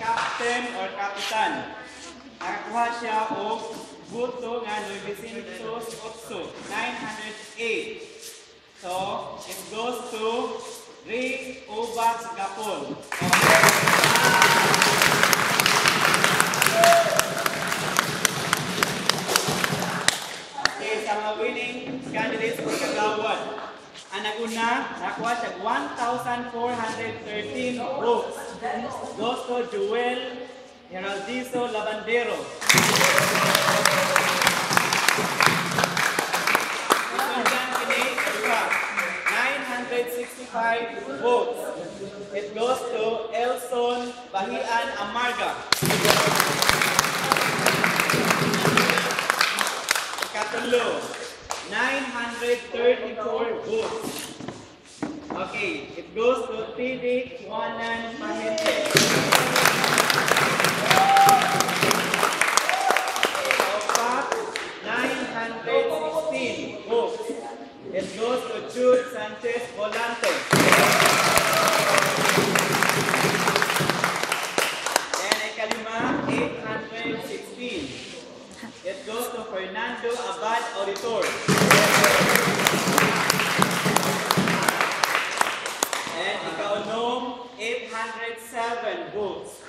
captain or kapitan. Nakakuha siya og buto nga 908. 908. So, it goes to Ray Obak Gapon. Okay, sa mga winning candidates for Kagawad. Ang naguna, nakuha siya 1,413 votes. Goes to Joel Heraldizo Labandero. 965 votes. It goes to Elson Bahian Amarga. Ikatulo, 934 votes. Okay, it goes to TD Juanan Mahente. Opat, 916 votes. It goes to Jude Sanchez Volante. Then ikalima, 816. It goes to Fernando Abad Auditor. And ikaunom, 807 votes.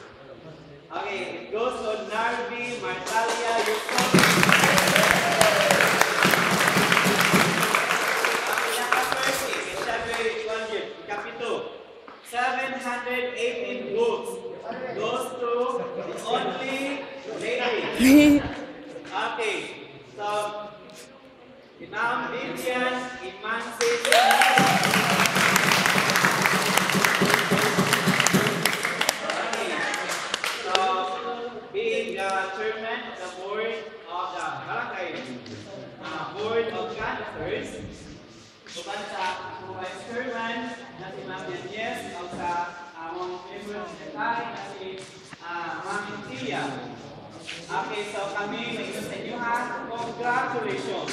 Okay, it goes to Narvi Martalia Yusuf. Kapito, 718 votes goes to only lady. Okay, so Imam Vivian Imansi. So being the chairman of the board of the Barangay Board of Canvassers, bukan sa vice chairman na si Ma'am Yanez o sa among favorite secretary na si Ma'am Tia. Okay, so kami may gusto sa inyo ha. Congratulations!